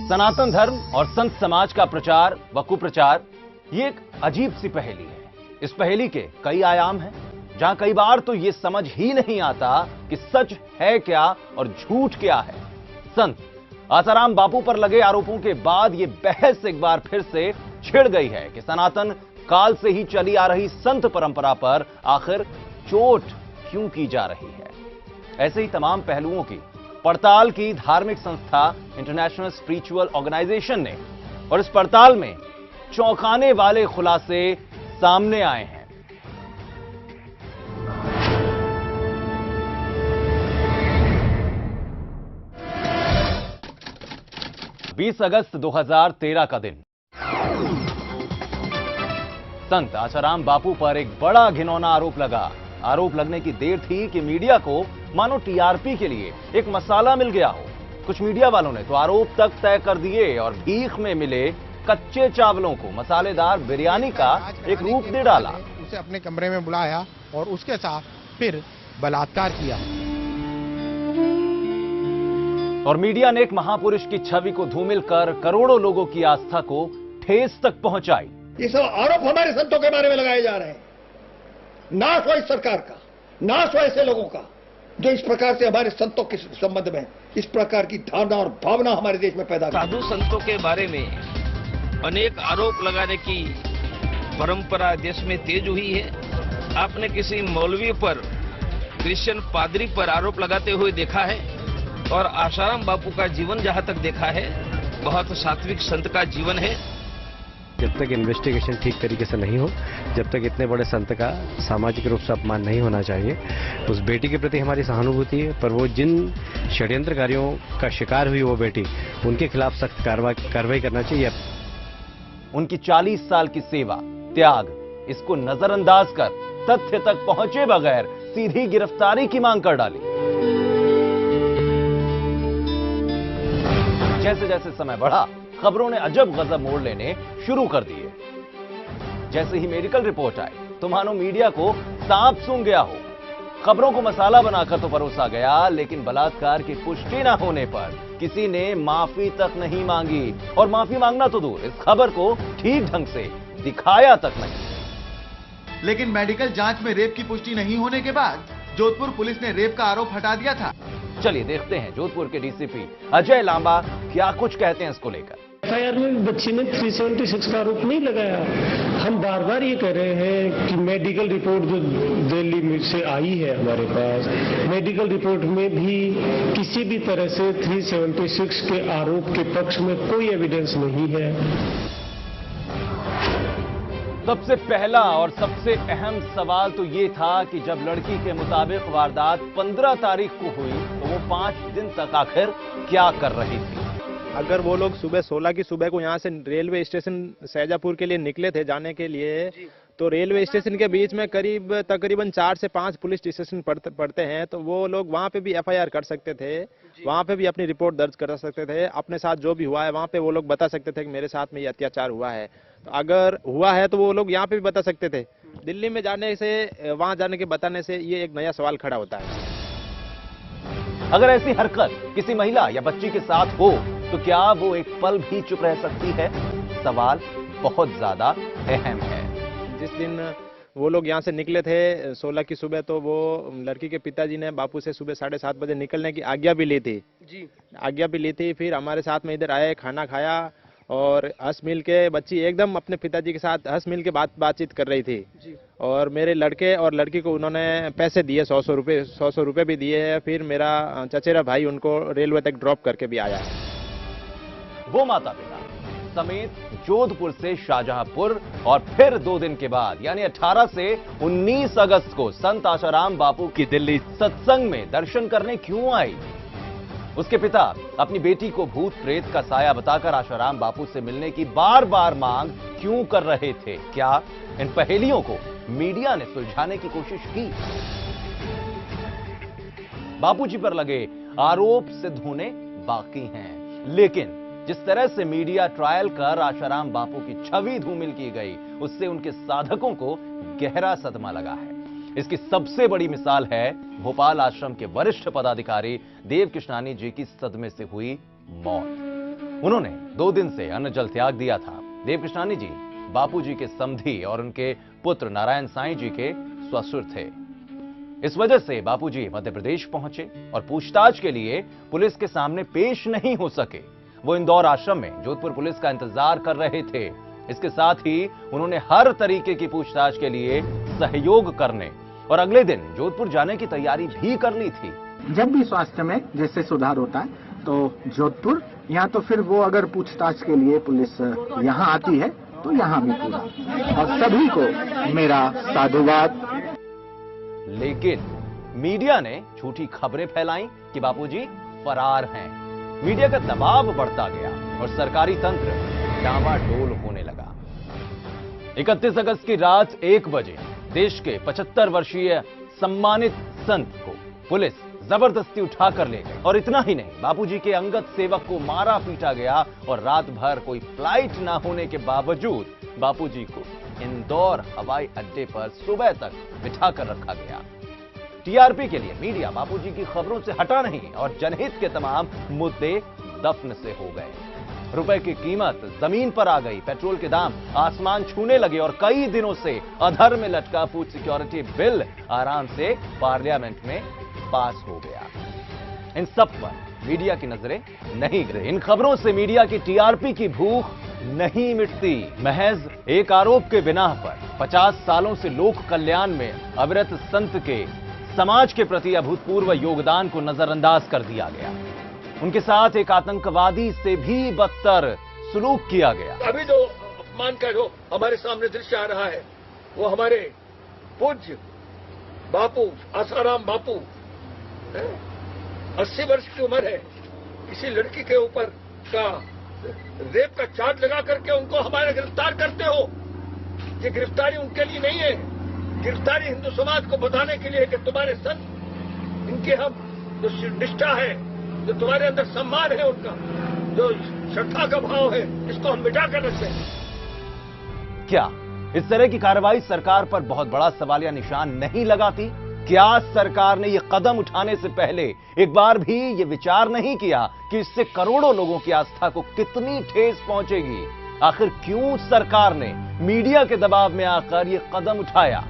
सनातन धर्म और संत समाज का प्रचार व कुप्रचार ये एक अजीब सी पहेली है। इस पहेली के कई आयाम हैं, जहां कई बार तो ये समझ ही नहीं आता कि सच है क्या और झूठ क्या है। संत आसाराम बापू पर लगे आरोपों के बाद ये बहस एक बार फिर से छिड़ गई है कि सनातन काल से ही चली आ रही संत परंपरा पर आखिर चोट क्यों की जा रही है। ऐसे ही तमाम पहलुओं की पड़ताल की धार्मिक संस्था इंटरनेशनल स्पिरिचुअल ऑर्गेनाइजेशन ने, और इस पड़ताल में चौंकाने वाले खुलासे सामने आए हैं। बीस अगस्त 2013 का दिन। संत आसाराम बापू पर एक बड़ा घिनौना आरोप लगा। आरोप लगने की देर थी कि मीडिया को मानो टीआरपी के लिए एक मसाला मिल गया हो। कुछ मीडिया वालों ने तो आरोप तक तय कर दिए और भीख में मिले कच्चे चावलों को मसालेदार बिरयानी का एक रूप दे डाला। उसे अपने कमरे में बुलाया और उसके साथ फिर बलात्कार किया। और मीडिया ने एक महापुरुष की छवि को धूमिल कर करोड़ों लोगों की आस्था को ठेस तक पहुंचाई। ये सब आरोप हमारे संतों के बारे में लगाए जा रहे हैं। नाश हो इस सरकार का, नाश हो ऐसे लोगों का जो इस प्रकार से हमारे संतों के संबंध में इस प्रकार की धारणा और भावना हमारे देश में पैदा कर। साधु संतों के बारे में अनेक आरोप लगाने की परंपरा देश में तेज हुई है। आपने किसी मौलवी पर, क्रिश्चियन पादरी पर आरोप लगाते हुए देखा है? और आसाराम बापू का जीवन जहां तक देखा है, बहुत सात्विक संत का जीवन है। जब तक इन्वेस्टिगेशन ठीक तरीके से नहीं हो, जब तक इतने बड़े संत का सामाजिक रूप से अपमान नहीं होना चाहिए, उस बेटी के प्रति हमारी सहानुभूति है। पर वो जिन षड्यंत्रकारियों का शिकार हुई वो बेटी, उनके खिलाफ सख्त कार्रवाई करना चाहिए। उनकी 40 साल की सेवा, त्याग, इसको नजरअंदाज कर तथ्य तक पहुंचे बगैर सीधी गिरफ्तारी की मांग कर डाली। जैसे जैसे समय बढ़ा, खबरों ने अजब गजब मोड़ लेने शुरू कर दिए। जैसे ही मेडिकल रिपोर्ट आई तो मानो मीडिया को सांप सूंघ गया हो। खबरों को मसाला बनाकर तो परोसा गया, लेकिन बलात्कार की पुष्टि न होने पर किसी ने माफी तक नहीं मांगी। और माफी मांगना तो दूर, इस खबर को ठीक ढंग से दिखाया तक नहीं। लेकिन मेडिकल जांच में रेप की पुष्टि नहीं होने के बाद जोधपुर पुलिस ने रेप का आरोप हटा दिया था। चलिए देखते हैं जोधपुर के डीसीपी अजय लांबा क्या कुछ कहते हैं इसको लेकर। एफआईआर में बच्ची ने 376 का आरोप नहीं लगाया। हम बार बार ये कह रहे हैं कि मेडिकल रिपोर्ट जो दिल्ली में से आई है हमारे पास, मेडिकल रिपोर्ट में भी किसी भी तरह से 376 के आरोप के पक्ष में कोई एविडेंस नहीं है। सबसे पहला और सबसे अहम सवाल तो ये था कि जब लड़की के मुताबिक वारदात 15 तारीख को हुई तो वो 5 दिन तक आखिर क्या कर रही थी। अगर वो लोग सुबह 16 की सुबह को यहाँ से रेलवे स्टेशन सैजापुर के लिए निकले थे जाने के लिए, तो रेलवे स्टेशन के बीच में तकरीबन 4 से 5 पुलिस स्टेशन पड़ते हैं, तो वो लोग वहाँ पे भी एफआईआर कर सकते थे, वहाँ पे भी अपनी रिपोर्ट दर्ज कर सकते थे। अपने साथ जो भी हुआ है वहाँ पे वो लोग बता सकते थे कि मेरे साथ में ये अत्याचार हुआ है। तो अगर हुआ है तो वो लोग यहाँ पे भी बता सकते थे। दिल्ली में जाने से, वहाँ जाने के बताने से ये एक नया सवाल खड़ा होता है। अगर ऐसी हरकत किसी महिला या बच्ची के साथ हो तो क्या वो एक पल भी चुप रह सकती है? सवाल बहुत ज्यादा अहम है। जिस दिन वो लोग यहाँ से निकले थे 16 की सुबह, तो वो लड़की के पिताजी ने बापू से सुबह 7:30 बजे निकलने की आज्ञा भी ली थी। आज्ञा भी ली थी। फिर हमारे साथ में इधर आए, खाना खाया और हंस मिल के बच्ची एकदम अपने पिताजी के साथ हंस मिल के बातचीत कर रही थी। और मेरे लड़के और लड़की को उन्होंने पैसे दिए, 100 रुपये भी दिए हैं। फिर मेरा चचेरा भाई उनको रेलवे तक ड्रॉप करके भी आया है। वो माता पिता समेत जोधपुर से शाहजहांपुर और फिर 2 दिन के बाद यानी 18 से 19 अगस्त को संत आसाराम बापू की दिल्ली सत्संग में दर्शन करने क्यों आई? उसके पिता अपनी बेटी को भूत प्रेत का साया बताकर आसाराम बापू से मिलने की बार बार मांग क्यों कर रहे थे? क्या इन पहेलियों को मीडिया ने सुलझाने की कोशिश की? बापूजी पर लगे आरोप सिद्ध होने बाकी हैं, लेकिन जिस तरह से मीडिया ट्रायल कर आसाराम बापू की छवि धूमिल की गई, उससे उनके साधकों को गहरा सदमा लगा है। इसकी सबसे बड़ी मिसाल है भोपाल आश्रम के वरिष्ठ पदाधिकारी देव कृष्णानी जी की सदमे से हुई मौत। उन्होंने 2 दिन से अन्न जल त्याग दिया था। देवकृष्णानी जी बापूजी के समधी और उनके पुत्र नारायण साईं जी के ससुर थे। इस वजह से बापूजी मध्य प्रदेश पहुंचे और पूछताछ के लिए पुलिस के सामने पेश नहीं हो सके। वो इंदौर आश्रम में जोधपुर पुलिस का इंतजार कर रहे थे। इसके साथ ही उन्होंने हर तरीके की पूछताछ के लिए सहयोग करने और अगले दिन जोधपुर जाने की तैयारी भी कर ली थी। जब भी स्वास्थ्य में जैसे सुधार होता है तो जोधपुर, यहाँ तो फिर वो अगर पूछताछ के लिए पुलिस यहाँ आती है तो यहाँ भी पूरा, और सभी को मेरा साधुवाद। लेकिन मीडिया ने झूठी खबरें फैलाई कि बापूजी फरार हैं। मीडिया का दबाव बढ़ता गया और सरकारी तंत्र डामाडोल होने लगा। 31 अगस्त की रात 1 बजे देश के 75 वर्षीय सम्मानित संत को पुलिस जबरदस्ती उठाकर ले गई। और इतना ही नहीं, बापूजी के अंगत सेवक को मारा पीटा गया और रात भर कोई फ्लाइट ना होने के बावजूद बापूजी को इंदौर हवाई अड्डे पर सुबह तक बिठाकर रखा गया। टीआरपी के लिए मीडिया बापूजी की खबरों से हटा नहीं और जनहित के तमाम मुद्दे दफन से हो गए। रुपए की कीमत जमीन पर आ गई, पेट्रोल के दाम आसमान छूने लगे और कई दिनों से अधर में लटका फूड सिक्योरिटी बिल आराम से पार्लियामेंट में पास हो गया। इन सब पर मीडिया की नजरें नहीं गिरी। इन खबरों से मीडिया की टीआरपी की भूख नहीं मिटती। महज एक आरोप के बिना पर 50 सालों से लोक कल्याण में अविरत संत के समाज के प्रति अभूतपूर्व योगदान को नजरअंदाज कर दिया गया। उनके साथ एक आतंकवादी से भी बदतर सुलूक किया गया। अभी जो अपमान का जो हमारे सामने दृश्य आ रहा है वो हमारे पूज्य बापू आसाराम बापू 80 वर्ष की उम्र है, किसी लड़की के ऊपर का रेप का चार्ज लगा करके उनको हमारे गिरफ्तार करते हो। ये गिरफ्तारी उनके लिए नहीं है, गिरफ्तारी हिंदू समाज को बताने के लिए कि तुम्हारे संत, इनके हम जो निष्ठा है, जो तुम्हारे अंदर सम्मान है, उनका जो श्रद्धा का भाव है, इसको हम मिटा कर रखते हैं। क्या इस तरह की कार्रवाई सरकार पर बहुत बड़ा सवालिया निशान नहीं लगाती? क्या सरकार ने यह कदम उठाने से पहले एक बार भी यह विचार नहीं किया कि इससे करोड़ों लोगों की आस्था को कितनी ठेस पहुंचेगी? आखिर क्यों सरकार ने मीडिया के दबाव में आकर यह कदम उठाया?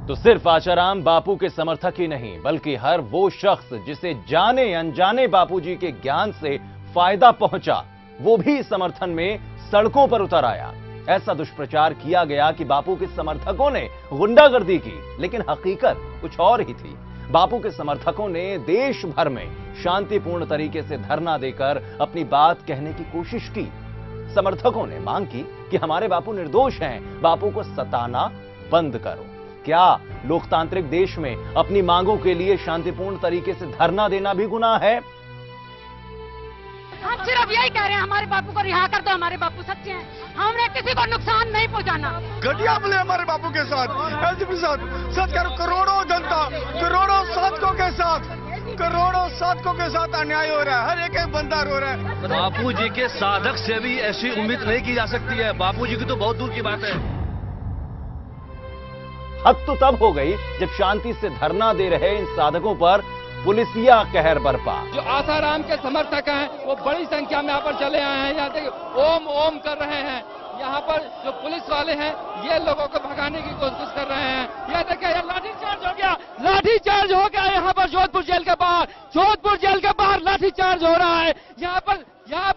तो सिर्फ आसाराम बापू के समर्थक ही नहीं, बल्कि हर वो शख्स जिसे जाने अनजाने बापूजी के ज्ञान से फायदा पहुंचा, वो भी समर्थन में सड़कों पर उतर आया। ऐसा दुष्प्रचार किया गया कि बापू के समर्थकों ने गुंडागर्दी की, लेकिन हकीकत कुछ और ही थी। बापू के समर्थकों ने देश भर में शांतिपूर्ण तरीके से धरना देकर अपनी बात कहने की कोशिश की। समर्थकों ने मांग की कि हमारे बापू निर्दोष हैं, बापू को सताना बंद करो। क्या लोकतांत्रिक देश में अपनी मांगों के लिए शांतिपूर्ण तरीके से धरना देना भी गुनाह है? हम सिर्फ यही कह रहे हैं, हमारे बापू को रिहा कर दो, हमारे बापू सच्चे हैं, हमने किसी को नुकसान नहीं पहुंचाना। घटिया बोले हमारे बापू के साथ, एसपी साथ, सच करो, करोड़ों जनता, करोड़ों साधकों के साथ, करोड़ों साधकों के साथ अन्याय हो रहा है, हर एक बंदा रो रहा है। बापू जी के साधक से भी ऐसी उम्मीद नहीं की जा सकती है, बापू जी की तो बहुत दूर की बात है। हद तो तब हो गई जब शांति से धरना दे रहे इन साधकों पर पुलिसिया कहर बरपा। जो आसाराम के समर्थक हैं वो बड़ी संख्या में यहाँ पर चले आए हैं। यहाँ देखिए ओम ओम कर रहे हैं। यहाँ पर जो पुलिस वाले हैं ये लोगों को भगाने की कोशिश कर रहे हैं। यह देखिए लाठीचार्ज हो गया, लाठीचार्ज हो गया यहाँ पर जोधपुर जेल के बाहर, जोधपुर जेल के बाहर लाठीचार्ज हो रहा है। यहाँ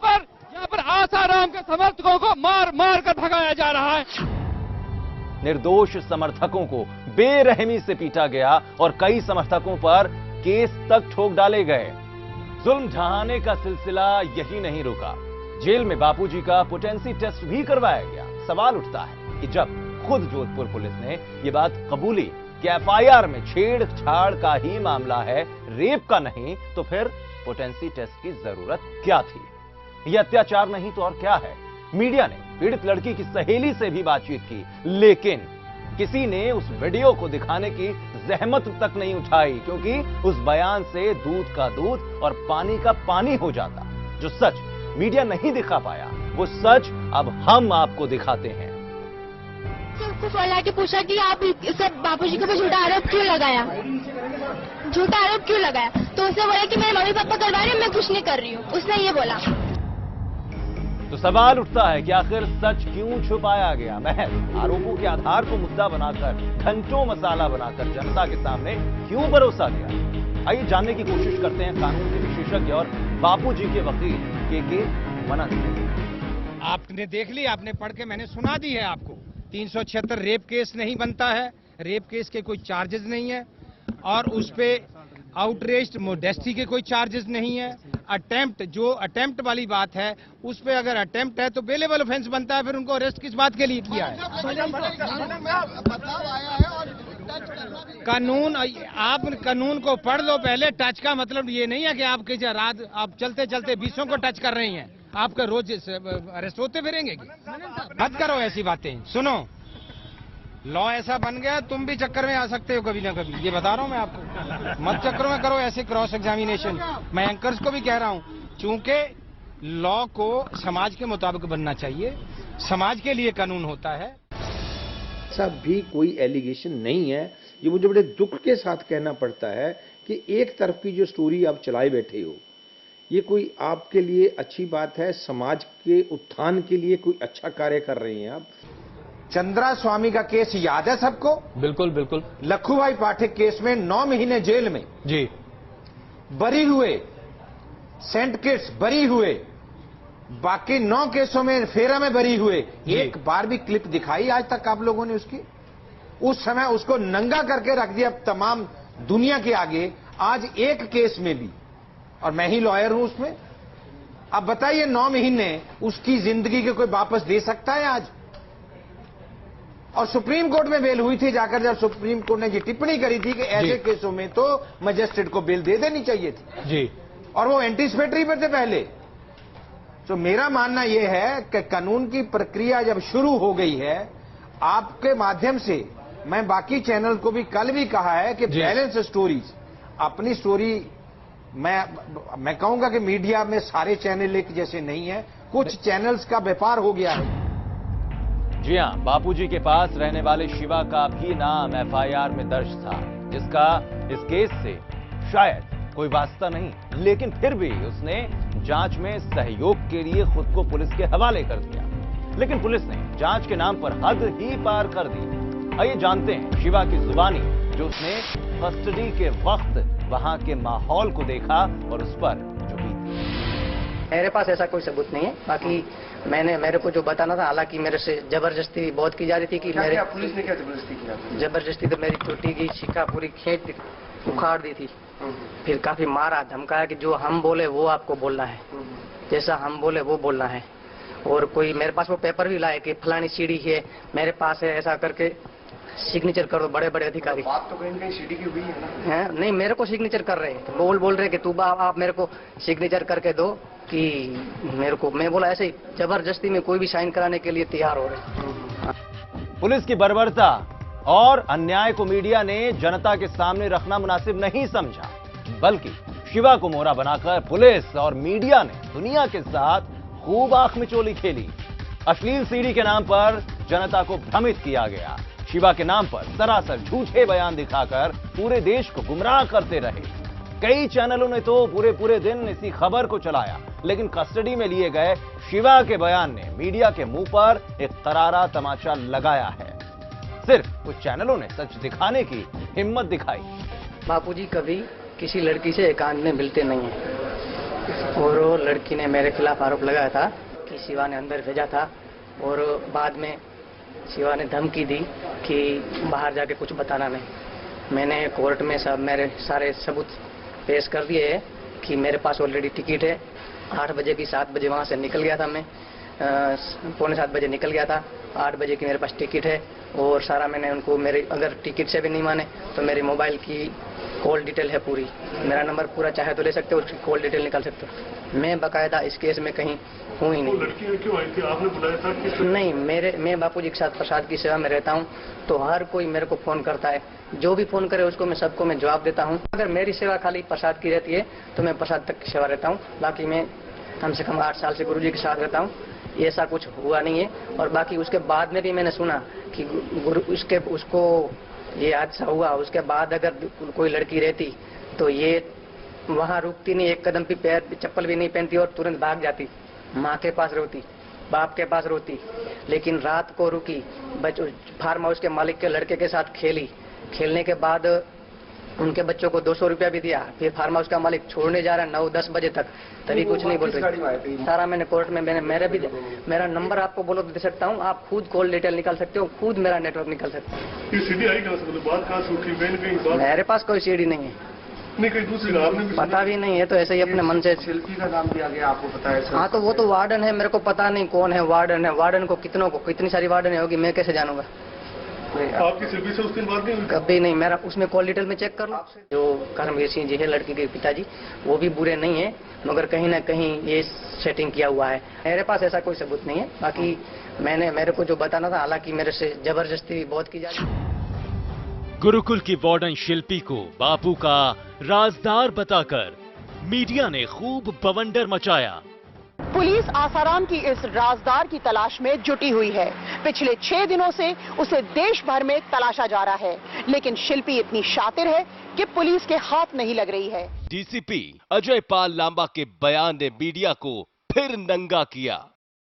पर आसाराम के समर्थकों को मार मार कर भगाया जा रहा है। निर्दोष समर्थकों को बेरहमी से पीटा गया और कई समर्थकों पर केस तक ठोक डाले गए। जुल्म ढहाने का सिलसिला यही नहीं रुका, जेल में बापूजी का पोटेंसी टेस्ट भी करवाया गया। सवाल उठता है कि जब खुद जोधपुर पुलिस ने यह बात कबूली कि एफआईआर में छेड़छाड़ का ही मामला है, रेप का नहीं, तो फिर पोटेंसी टेस्ट की जरूरत क्या थी? यह अत्याचार नहीं तो और क्या है? मीडिया ने पीड़ित लड़की की सहेली से भी बातचीत की, लेकिन किसी ने उस वीडियो को दिखाने की जहमत तक नहीं उठाई, क्योंकि उस बयान से दूध का दूध और पानी का पानी हो जाता। जो सच मीडिया नहीं दिखा पाया, वो सच अब हम आपको दिखाते हैं। उसको बोला कि पूछा कि आप इसे बापूजी को झूठा आरोप क्यों लगाया, झूठा आरोप क्यों लगाया? तो उसने बोला कि मेरे मम्मी पापा करवा रहे हैं, मैं कुछ नहीं कर रही हूँ। उसने ये बोला। तो सवाल उठता है कि आखिर सच क्यों छुपाया गया। महज आरोपों के आधार को मुद्दा बनाकर, घंटों मसाला बनाकर जनता के सामने क्यों परोसा गया। आइए जानने की कोशिश करते हैं कानून के विशेषज्ञ और बापूजी के वकील के मनन से। आपने देख लिया, आपने पढ़ के मैंने सुना दी है आपको। 376 रेप केस नहीं बनता है, रेप केस के कोई चार्जेस नहीं है, और उस पे आउटरेस्ट मोडेस्टी के कोई चार्जेस नहीं है। अटेम्प्ट, जो अटेम्प्ट वाली बात है, उस पे अगर अटेम्प्ट है तो बेलेबल ऑफेंस बनता है, फिर उनको अरेस्ट किस बात के लिए किया है। कानून, आप कानून को पढ़ लो पहले। टच का मतलब ये नहीं है कि आप किसी रात आप चलते चलते 20 को टच कर रही हैं, आपका रोज अरेस्ट होते फिरेंगे। मत करो ऐसी बातें। सुनो, लॉ ऐसा बन गया, तुम भी चक्कर में आ सकते हो कभी ना कभी, ये बता रहा हूं मैं आपको। मत चक्करों में करो ऐसे क्रॉस एग्जामिनेशन। मैं एंकर्स को भी कह रहा हूं, चूंकि लॉ को समाज के मुताबिक बनना चाहिए, समाज के लिए कानून होता है। ऐसा भी कोई एलिगेशन नहीं है। ये मुझे बड़े दुख के साथ कहना पड़ता है कि एक तरफ की जो स्टोरी आप चलाए बैठे हो, ये कोई आपके लिए अच्छी बात है, समाज के उत्थान के लिए कोई अच्छा कार्य कर रहे हैं आप। चंद्रा स्वामी का केस याद है सबको? बिल्कुल बिल्कुल। लखू भाई पाठक केस में 9 महीने जेल में जी बरी हुए, सेंट किट्स बरी हुए, बाकी 9 केसों में फेरा में बरी हुए। एक बार भी क्लिप दिखाई आज तक आप लोगों ने उसकी? उस समय उसको नंगा करके रख दिया तमाम दुनिया के आगे। आज एक केस में भी, और मैं ही लॉयर हूं उसमें, अब बताइए 9 महीने उसकी जिंदगी के कोई वापस दे सकता है आज? और सुप्रीम कोर्ट में बेल हुई थी जाकर, जब सुप्रीम कोर्ट ने ये टिप्पणी करी थी कि ऐसे केसों में तो मजिस्ट्रेट को बेल दे देनी चाहिए थी जी, और वो एंटीसिपेटरी पे थे पहले। तो मेरा मानना यह है कि कानून की प्रक्रिया जब शुरू हो गई है, आपके माध्यम से मैं बाकी चैनल को भी कल भी कहा है कि बैलेंस स्टोरीज, अपनी स्टोरी मैं कहूंगा कि मीडिया में सारे चैनल एक जैसे नहीं है, कुछ चैनल्स का व्यापार हो गया है। जी हां, बापूजी के पास रहने वाले शिवा का भी नाम एफआईआर में दर्ज था, जिसका इस केस से शायद कोई वास्ता नहीं, लेकिन फिर भी उसने जांच में सहयोग के लिए खुद को पुलिस के हवाले कर दिया। लेकिन पुलिस ने जांच के नाम पर हद ही पार कर दी। आइए जानते हैं शिवा की जुबानी, जो उसने कस्टडी के वक्त वहां के माहौल को देखा और उस पर जो बीती। मेरे पास ऐसा कोई सबूत नहीं है। बाकी मेरे को जो बताना था, हालांकि मेरे से जबरदस्ती बहुत की जा रही थी कि मेरे पुलिस ने क्या जबरदस्ती किया? जबरदस्ती तो मेरी चोटी की शिका पूरी खींच उखाड़ दी थी, फिर काफी मारा, धमकाया कि जो हम बोले वो आपको बोलना है, जैसा हम बोले वो बोलना है। और कोई मेरे पास वो पेपर भी लाए कि फलानी सीढ़ी है मेरे पास है, ऐसा करके सिग्नेचर कर दो बड़े बड़े अधिकारी। बात तो कहीं सीढ़ी की हुई है ना? नहीं, मेरे को सिग्नेचर कर रहे हैं, बोल रहे कि तू आप मेरे को सिग्नेचर करके दो कि मेरे को। मैं बोला ऐसे ही जबरदस्ती में कोई भी साइन कराने के लिए तैयार हो रहे। पुलिस की बर्बरता और अन्याय को मीडिया ने जनता के सामने रखना मुनासिब नहीं समझा, बल्कि शिवा को मोहरा बनाकर पुलिस और मीडिया ने दुनिया के साथ खूब आंख मिचोली खेली। अश्लील सीडी के नाम पर जनता को भ्रमित किया गया। शिवा के नाम पर सरासर झूठे बयान दिखाकर पूरे देश को गुमराह करते रहे। कई चैनलों ने तो पूरे दिन इसी खबर को चलाया, लेकिन कस्टडी में लिए गए शिवा के बयान ने मीडिया के मुंह पर एक करारा तमाचा लगाया है। सिर्फ कुछ चैनलों ने सच दिखाने की हिम्मत दिखाई। बापूजी कभी किसी लड़की से एकांत में मिलते नहीं है, और वो लड़की ने मेरे खिलाफ आरोप लगाया था कि शिवा ने अंदर भेजा था, और बाद में शिवा ने धमकी दी कि बाहर जाके कुछ बताना नहीं। मैंने कोर्ट में सब मेरे सारे सबूत पेश कर दिए है कि मेरे पास ऑलरेडी टिकट है। 8 बजे की 7 बजे वहाँ से निकल गया था मैं, 6:45 बजे निकल गया था। 8 बजे की मेरे पास टिकट है, और सारा मैंने उनको, मेरे अगर टिकट से भी नहीं माने तो मेरे मोबाइल की कॉल डिटेल है पूरी, मेरा नंबर पूरा चाहे तो ले सकते हो, उसकी कॉल डिटेल निकाल सकते हो। मैं बाकायदा इस केस में कहीं हूँ ही नहीं। लड़की ने क्यों आई थी? आपने बुलाया था कि? नहीं, मैं बापूजी के साथ प्रसाद की सेवा में रहता हूँ, तो हर कोई मेरे को फोन करता है, जो भी फोन करे उसको मैं सबको मैं जवाब देता हूँ। अगर मेरी सेवा खाली प्रसाद की रहती है तो मैं प्रसाद तक की सेवा रहता हूँ, बाकी मैं कम से कम 8 साल से गुरुजी के साथ रहता हूँ, ऐसा कुछ हुआ नहीं है। और बाकी उसके बाद में भी मैंने सुना कि उसको ये हादसा हुआ, उसके बाद अगर कोई लड़की रहती तो ये वहाँ रुकती नहीं, एक कदम भी पैर चप्पल भी नहीं पहनती और तुरंत भाग जाती, माँ के पास रोती। बाप के पास रोती, लेकिन रात को रुकी, फार्म हाउस के मालिक के लड़के के साथ खेली, खेलने के बाद उनके बच्चों को 200 रुपया भी दिया। फिर फार्म हाउस का मालिक छोड़ने जा रहा है 9-10 बजे तक, तभी कुछ नहीं बोल रही। सारा मैंने कोर्ट में मेरा नंबर आपको बोलो तो दे सकता हूँ, आप खुद कॉल डिटेल निकाल सकते हो, खुद मेरा नेटवर्क निकाल सकते हो। मेरे पास कोई सीडी नहीं है, नहीं कहीं दूसरी आपने पता भी नहीं है, तो ऐसे ही अपने मन से। शिल्पी का नाम दिया गया, आपको पता है? हाँ, तो वो तो वार्डन है, मेरे को पता नहीं कौन है वार्डन है। वार्डन को कितनी सारी वार्डन होगी, मैं कैसे जानूंगा? आपकी शिल्पी से उस दिन बात नहीं हुई? कभी नहीं। मेरा उसमें कॉल डिटेल में चेक कर लो। जो कर्मवीर सिंह जी है, लड़की के पिताजी, वो भी बुरे नहीं है, मगर कहीं ना कहीं ये सेटिंग किया हुआ है। मेरे पास ऐसा कोई सबूत नहीं है। बाकी मेरे को जो बताना था, हालांकि मेरे से जबरदस्ती बहुत की जा रही है। गुरुकुल की वार्डन शिल्पी को बापू का राजदार बताकर मीडिया ने खूब बवंडर मचाया। पुलिस आसाराम की इस राजदार की तलाश में जुटी हुई है। पिछले 6 दिनों से उसे देश भर में तलाशा जा रहा है, लेकिन शिल्पी इतनी शातिर है कि पुलिस के हाथ नहीं लग रही है। डीसीपी अजय पाल लांबा के बयान ने मीडिया को फिर नंगा किया।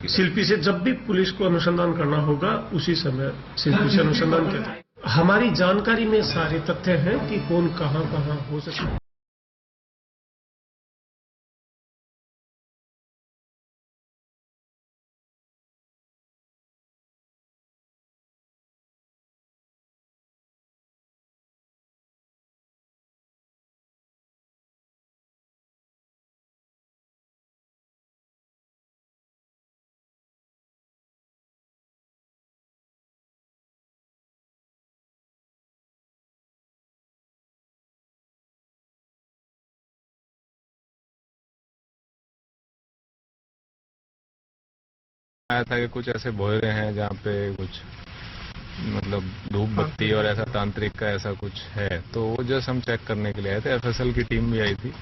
शिल्पी से जब भी पुलिस को अनुसंधान करना होगा, उसी समय शिल्पी से अनुसंधान करें। हमारी जानकारी में सारे तथ्य हैं कि कौन कहां हो सकता है। आया था कि कुछ ऐसे भोरे हैं जहाँ पे कुछ मतलब धूप बत्ती और ऐसा तांत्रिक का ऐसा कुछ है, तो वो जस्ट हम चेक करने के लिए आए थे। एफएसएल की टीम भी आई थी,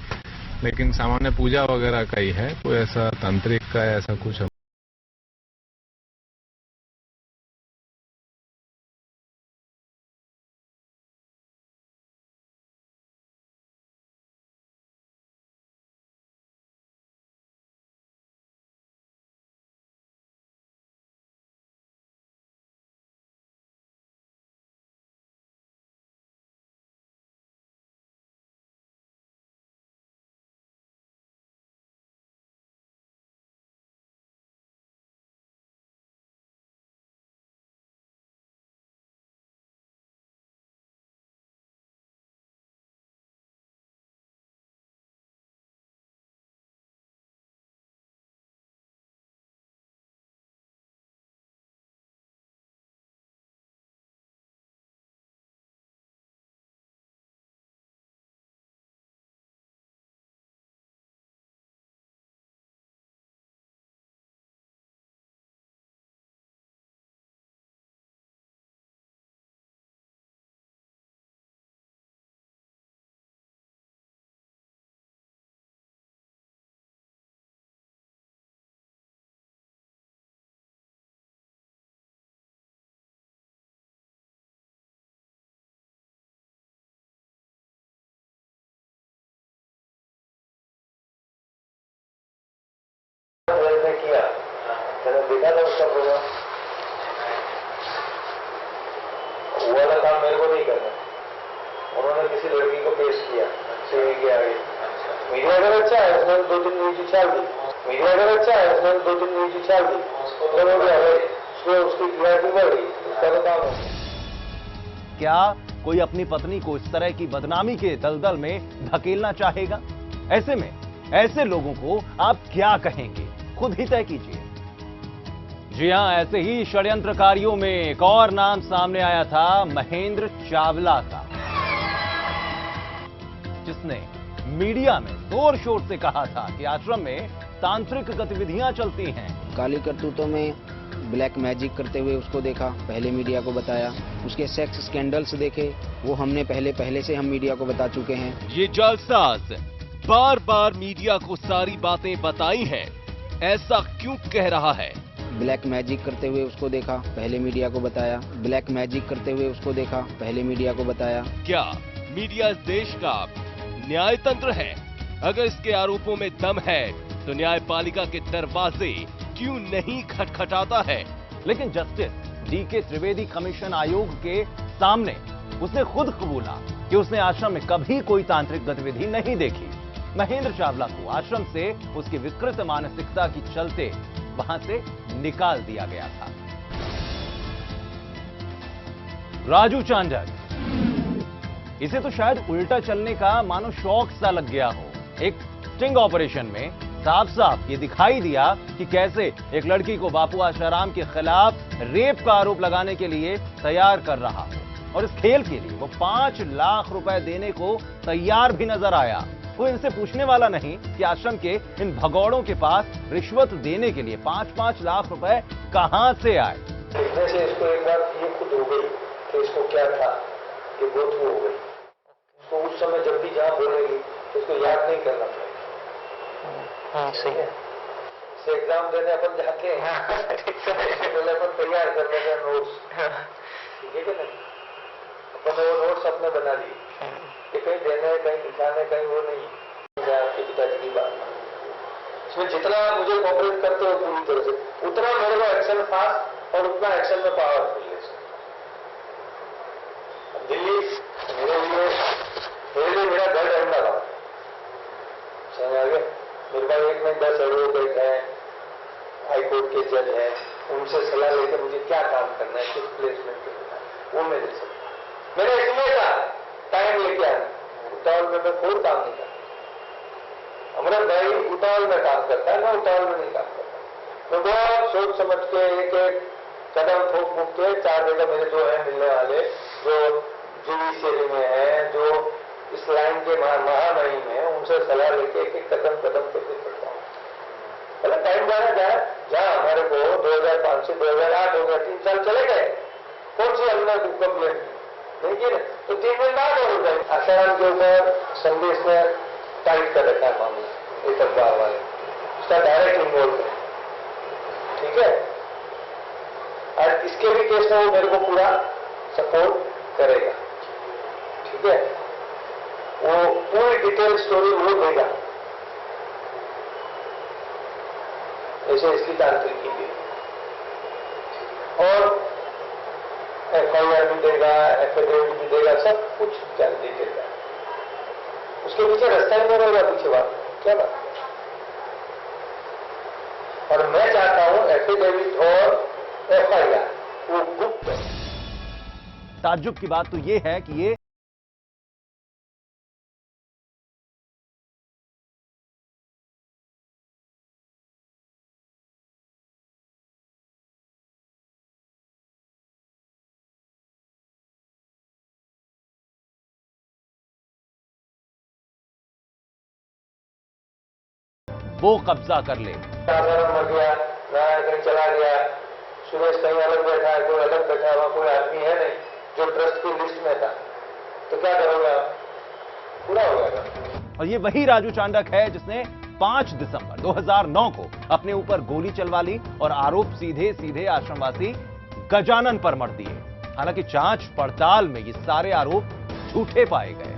लेकिन सामान्य पूजा वगैरह का ही है, कोई ऐसा तांत्रिक का ऐसा कुछ हम किया, मैंने देखा था उसका प्रोग्राम। वो वाला काम मेरे को नहीं करना। उन्होंने किसी लड़की को पेश किया सीवी के आगे। मीडिया अगर अच्छा है उसने 2-3 न्यूज उछाल दी। मीडिया अगर अच्छा है उसने 2-3 न्यूज उछाल दी, तो हो गया, उसकी क्लैरिटी बढ़ गई, उसका तो काम है। क्या कोई अपनी पत्नी को इस तरह की बदनामी के दलदल में धकेलना चाहेगा? ऐसे में ऐसे लोगों को आप क्या कहेंगे, खुद ही तय कीजिए। जी हां, ऐसे ही षड्यंत्रकारियों में एक और नाम सामने आया था, महेंद्र चावला का, जिसने मीडिया में जोर शोर से कहा था कि आश्रम में तांत्रिक गतिविधियां चलती हैं। काली करतूतों में ब्लैक मैजिक करते हुए उसको देखा, पहले मीडिया को बताया। उसके सेक्स स्कैंडल्स देखे, वो हमने पहले से हम मीडिया को बता चुके हैं। ये जालसाज बार बार मीडिया को सारी बातें बताई हैं, ऐसा क्यों कह रहा है? ब्लैक मैजिक करते हुए उसको देखा, पहले मीडिया को बताया। ब्लैक मैजिक करते हुए उसको देखा, पहले मीडिया को बताया। क्या मीडिया इस देश का न्याय तंत्र है? अगर इसके आरोपों में दम है तो न्यायपालिका के दरवाजे क्यों नहीं खटखटाता है? लेकिन जस्टिस डीके त्रिवेदी कमीशन आयोग के सामने उसने खुद कबूला कि उसने आश्रम में कभी कोई तांत्रिक गतिविधि नहीं देखी। महेंद्र चावला को आश्रम से उसकी विकृत मानसिकता की चलते वहां से निकाल दिया गया था। राजू चांडक, इसे तो शायद उल्टा चलने का मानो शौक सा लग गया हो। एक स्टिंग ऑपरेशन में साफ साफ ये दिखाई दिया कि कैसे एक लड़की को बापू आशाराम के खिलाफ रेप का आरोप लगाने के लिए तैयार कर रहा हो और इस खेल के लिए वो 5 लाख रुपए देने को तैयार भी नजर आया। वो इनसे पूछने वाला नहीं कि आश्रम के इन भगौड़ों के पास रिश्वत देने के लिए 5-5 लाख रुपए कहां से आए। देखने से इसको एक बार ये खुद हो गई कि इसको क्या था, ये गो थ्रू हो गई। इसको उस समय जब भी जहां बोलेगी इसको याद नहीं करना पड़ेगा। सही है। एग्जाम देने अपन जाते हैं, पहले अपन तैयार कर लेते हैं नोट्स, ठीक है कि नहीं? अपन वो नोट्स अपने बना लिए कि कहीं देने, कहीं दिखाने, कहीं वो नहीं। आपके पिताजी की बात इसमें जितना मुझे कोऑपरेट करते हो पूरी तरह से, उतना मेरे को एक्शन फास्ट और उतना एक्शन में पावर मिले। दिल्ली मेरे लिए मेरा घर अहमदाबाद, समझ आ गया? मेरे पास 1 में 10 एडवोकेट हैं, हाईकोर्ट के जज हैं, उनसे सलाह लेकर मुझे क्या काम करना है, किस प्लेसमेंट पे करना है, वो मैं दे सकता। मैंने इसलिए कहा टाइम लेके आया, उतावल में मैं कोई काम नहीं करता। अमृत भाई उतावल में काम करता है, मैं उतावल में नहीं काम करता। मैं बहुत सोच समझ के एक कदम ठोक के 4 जगह मेरे जो है मिलने वाले, जो जुडिशियरी में है, जो इस लाइन के महामहिम है, उनसे सलाह लेके एक कदम पे फिर करता हूँ। पहले टाइम जाना जाए, जहाँ हमारे को 2005 से 2008 हो गया, 3 साल चले गए, कौन सी हमने कंप्लेंट नहीं की ना, तो 3 दिन बाद हो गए। आसाराम के ऊपर संदेश ने टाइट कर रखा है मामला, एक अखबार वाले, उसका डायरेक्ट इन्वॉल्व है, ठीक है? और इसके भी केस में वो मेरे को पूरा सपोर्ट करेगा, ठीक है? वो पूरी डिटेल स्टोरी वो देगा, ऐसे इसकी तांत्रिकी भी, और FIR भी देगा, एफिडेविट भी देगा, सब कुछ जानती देगा। उसके पीछे रास्ता ही नहीं रहेगा, पीछे बात क्या बात। और मैं चाहता हूं एफिडेविट और FIR वो गुप्त है। ताज्जुब की बात तो ये है कि ये वो कब्जा कर ले। मर गया, कहीं चला गया, सुरेश कहीं अलग बैठा है, कोई अलग बैठा हुआ, कोई आदमी है नहीं जो ट्रस्ट की लिस्ट में था, तो क्या करोगे आप? पूरा हो जाएगा। और ये वही राजू चांडक है जिसने 5 दिसंबर 2009 को अपने ऊपर गोली चलवा ली और आरोप सीधे सीधे आश्रमवासी गजानन पर मढ़ दिए। हालांकि जांच पड़ताल में ये सारे आरोप झूठे पाए गए।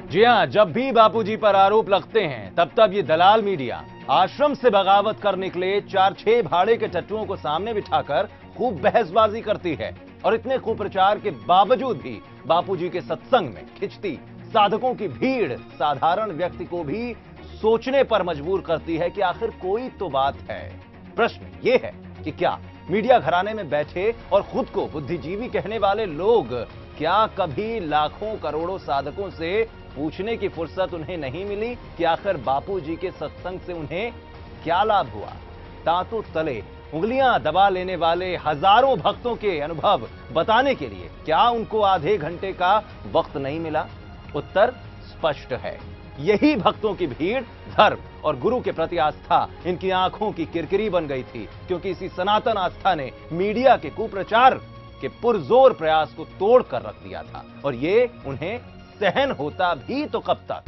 जी हां, जब भी बापूजी पर आरोप लगते हैं तब ये दलाल मीडिया आश्रम से बगावत कर निकले 4-6 भाड़े के टट्टुओं को सामने बिठाकर खूब बहसबाजी करती है और इतने कुप्रचार के बावजूद भी बापूजी के सत्संग में खिंचती साधकों की भीड़ साधारण व्यक्ति को भी सोचने पर मजबूर करती है कि आखिर कोई तो बात है। प्रश्न ये है कि क्या मीडिया घराने में बैठे और खुद को बुद्धिजीवी कहने वाले लोग क्या कभी लाखों करोड़ों साधकों से पूछने की फुर्सत उन्हें नहीं मिली कि आखिर बापूजी के सत्संग से उन्हें क्या लाभ हुआ? दांतों तले उंगलियां दबा लेने वाले हजारों भक्तों के अनुभव बताने के लिए क्या उनको आधे घंटे का वक्त नहीं मिला? उत्तर स्पष्ट है। यही भक्तों की भीड़ धर्म और गुरु के प्रति आस्था इनकी आंखों की किरकिरी बन गई थी, क्योंकि इसी सनातन आस्था ने मीडिया के कुप्रचार के पुरजोर प्रयास को तोड़कर रख दिया था और ये उन्हें सहन होता भी तो कब तक।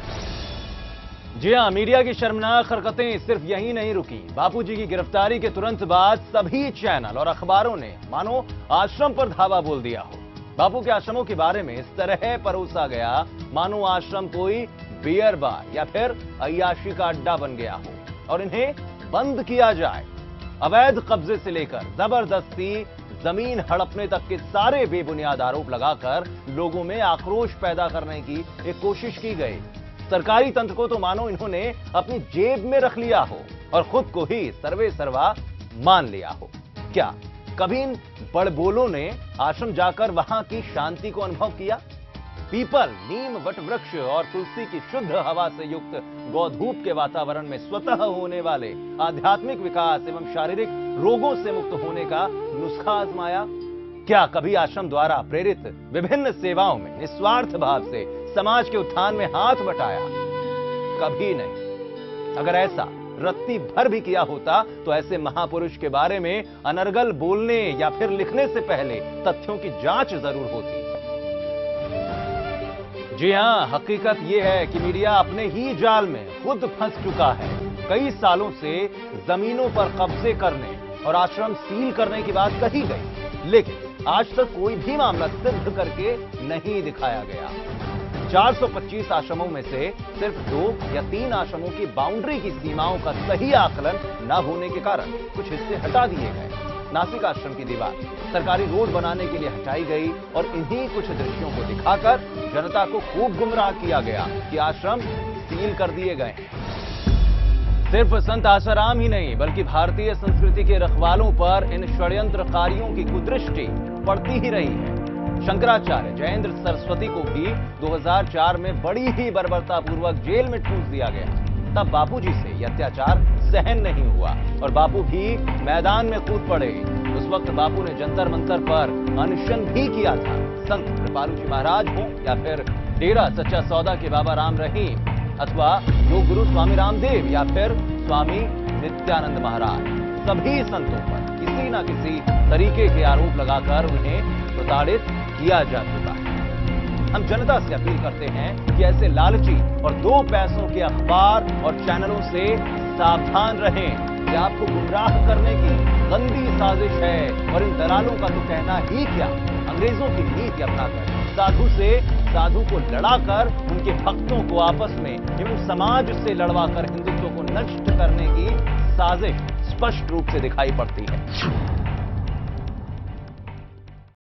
जी हां, मीडिया की शर्मनाक हरकतें सिर्फ यही नहीं रुकी। बापूजी की गिरफ्तारी के तुरंत बाद सभी चैनल और अखबारों ने मानो आश्रम पर धावा बोल दिया हो। बापू के आश्रमों के बारे में इस तरह परोसा गया मानो आश्रम कोई बियर बार या फिर अय्याशी का अड्डा बन गया हो और इन्हें बंद किया जाए। अवैध कब्जे से लेकर जबरदस्ती जमीन हड़पने तक के सारे बेबुनियाद आरोप लगाकर लोगों में आक्रोश पैदा करने की एक कोशिश की गई। सरकारी तंत्र को तो मानो इन्होंने अपनी जेब में रख लिया हो और खुद को ही सर्वे सर्वा मान लिया हो। क्या कभी इन बड़बोलों ने आश्रम जाकर वहां की शांति को अनुभव किया? पीपल, नीम, वट वृक्ष और तुलसी की शुद्ध हवा से युक्त गौधूप के वातावरण में स्वतः होने वाले आध्यात्मिक विकास एवं शारीरिक रोगों से मुक्त होने का नुस्खा आजमाया? क्या कभी आश्रम द्वारा प्रेरित विभिन्न सेवाओं में निस्वार्थ भाव से समाज के उत्थान में हाथ बटाया? कभी नहीं। अगर ऐसा रत्ती भर भी किया होता तो ऐसे महापुरुष के बारे में अनर्गल बोलने या फिर लिखने से पहले तथ्यों की जांच जरूर होती। जी हां, हकीकत यह है कि मीडिया अपने ही जाल में खुद फंस चुका है। कई सालों से जमीनों पर कब्जे करने और आश्रम सील करने की बात कही गई, लेकिन आज तक कोई भी मामला सिद्ध करके नहीं दिखाया गया। 425 आश्रमों में से सिर्फ 2 या 3 आश्रमों की बाउंड्री की सीमाओं का सही आकलन न होने के कारण कुछ हिस्से हटा दिए गए। नासिक आश्रम की दीवार सरकारी रोड बनाने के लिए हटाई गई और इन्हीं कुछ दृश्यों को दिखाकर जनता को खूब गुमराह किया गया कि आश्रम सील कर दिए गए हैं। सिर्फ संत आसाराम ही नहीं बल्कि भारतीय संस्कृति के रखवालों पर इन षड्यंत्रकारियों की कुदृष्टि पड़ती ही रही है। शंकराचार्य जयेंद्र सरस्वती को भी 2004 में बड़ी ही बर्बरतापूर्वक जेल में ठूंस दिया गया। तब बापूजी से यह अत्याचार सहन नहीं हुआ और बापू भी मैदान में कूद पड़े। उस वक्त बापू ने जंतर मंतर पर अनशन भी किया था। संत कृपालू जी महाराज हो या फिर डेरा सच्चा सौदा के बाबा राम रहीम अथवा योग गुरु स्वामी रामदेव या फिर स्वामी नित्यानंद महाराज, सभी संतों पर किसी न किसी तरीके के आरोप लगाकर उन्हें प्रताड़ित किया जा चुका है। हम जनता से अपील करते हैं कि ऐसे लालची और 2 पैसों के अखबार और चैनलों से सावधान रहें। यह आपको गुमराह करने की गंदी साजिश है और इन दलालों का तो कहना ही क्या, अंग्रेजों की नीति अपनाकर साधु से साधु को लड़ाकर उनके भक्तों को आपस में एवं समाज से लड़वाकर हिंदुत्व को नष्ट करने की साजिश स्पष्ट रूप से दिखाई पड़ती है।